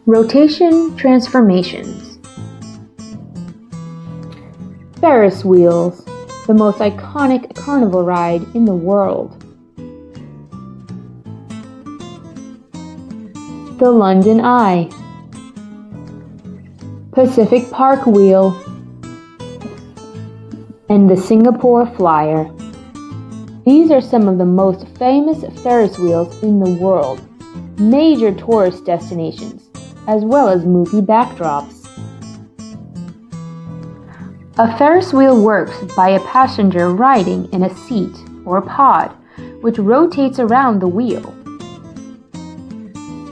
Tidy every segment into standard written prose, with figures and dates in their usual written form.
Rotation transformations. Ferris wheels, the most iconic carnival ride in the world. The London Eye. Pacific Park Wheel. And the Singapore Flyer. These are some of the most famous Ferris wheels in the world, major tourist destinations, as well as movie backdrops. A Ferris wheel works by a passenger riding in a seat or pod, which rotates around the wheel.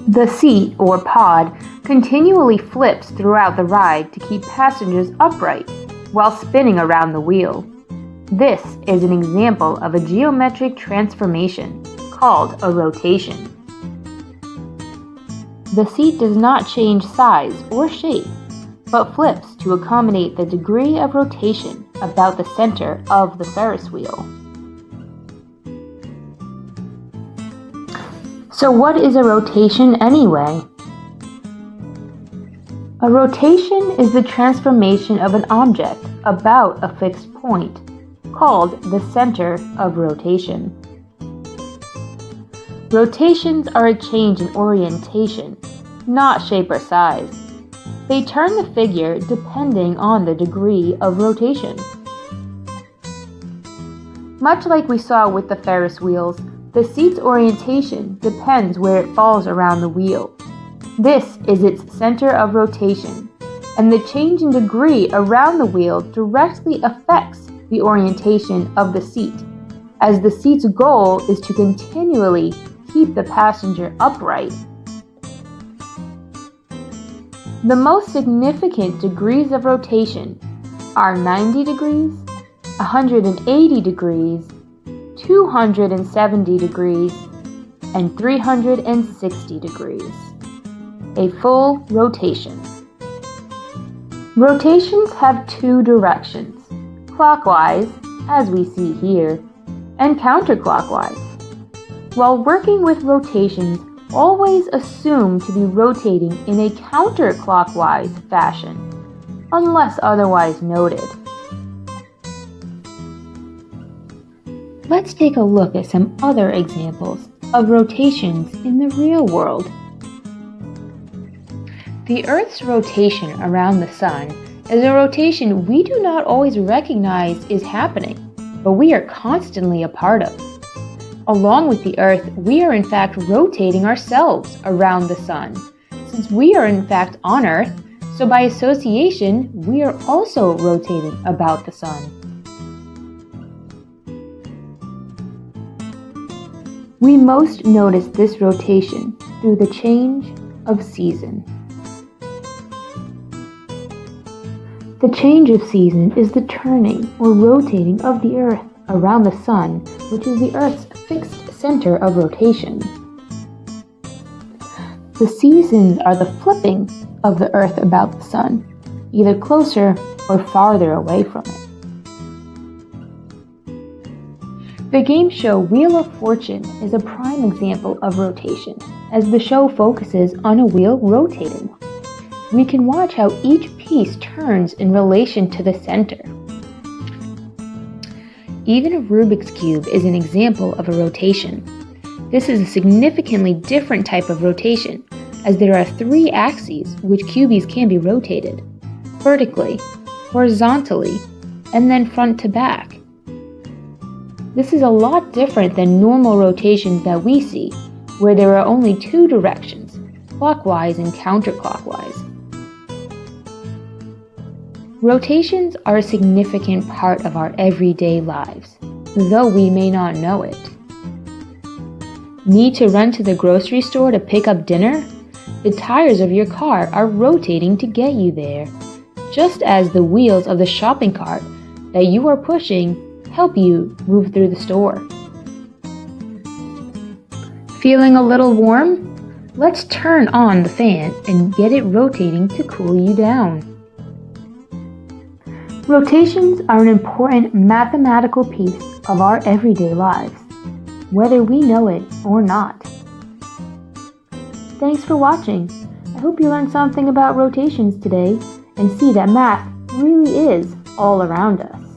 The seat or pod continually flips throughout the ride to keep passengers upright while spinning around the wheel. This is an example of a geometric transformation called a rotation. The seat does not change size or shape, but flips to accommodate the degree of rotation about the center of the Ferris wheel. So what is a rotation anyway? A rotation is the transformation of an object about a fixed point, called the center of rotation. Rotations are a change in orientation, not shape or size. They turn the figure depending on the degree of rotation. Much like we saw with the Ferris wheels, the seat's orientation depends where it falls around the wheel. This is its center of rotation, and the change in degree around the wheel directly affects the orientation of the seat, as the seat's goal is to continually keep the passenger upright. The most significant degrees of rotation are 90 degrees, 180 degrees, 270 degrees, and 360 degrees. A full rotation. Rotations have two directions, clockwise, as we see here, and counterclockwise. While working with rotations, always assume to be rotating in a counterclockwise fashion, unless otherwise noted. Let's take a look at some other examples of rotations in the real world. The Earth's rotation around the Sun is a rotation we do not always recognize is happening, but we are constantly a part of. Along with the Earth, we are in fact rotating ourselves around the Sun, since we are in fact on Earth, so by association, we are also rotating about the Sun. We most notice this rotation through the change of season. The change of season is the turning or rotating of the Earth around the Sun, which is the Earth's fixed center of rotation. The seasons are the flipping of the Earth about the Sun, either closer or farther away from it. The game show Wheel of Fortune is a prime example of rotation, as the show focuses on a wheel rotating. We can watch how each piece turns in relation to the center. Even a Rubik's Cube is an example of a rotation. This is a significantly different type of rotation, as there are 3 axes which cubies can be rotated: vertically, horizontally, and then front to back. This is a lot different than normal rotations that we see, where there are only 2 directions, clockwise and counterclockwise. Rotations are a significant part of our everyday lives, though we may not know it. Need to run to the grocery store to pick up dinner? The tires of your car are rotating to get you there, just as the wheels of the shopping cart that you are pushing help you move through the store. Feeling a little warm? Let's turn on the fan and get it rotating to cool you down. Rotations are an important mathematical piece of our everyday lives, whether we know it or not. Thanks for watching, I hope you learned something about rotations today and see that math really is all around us.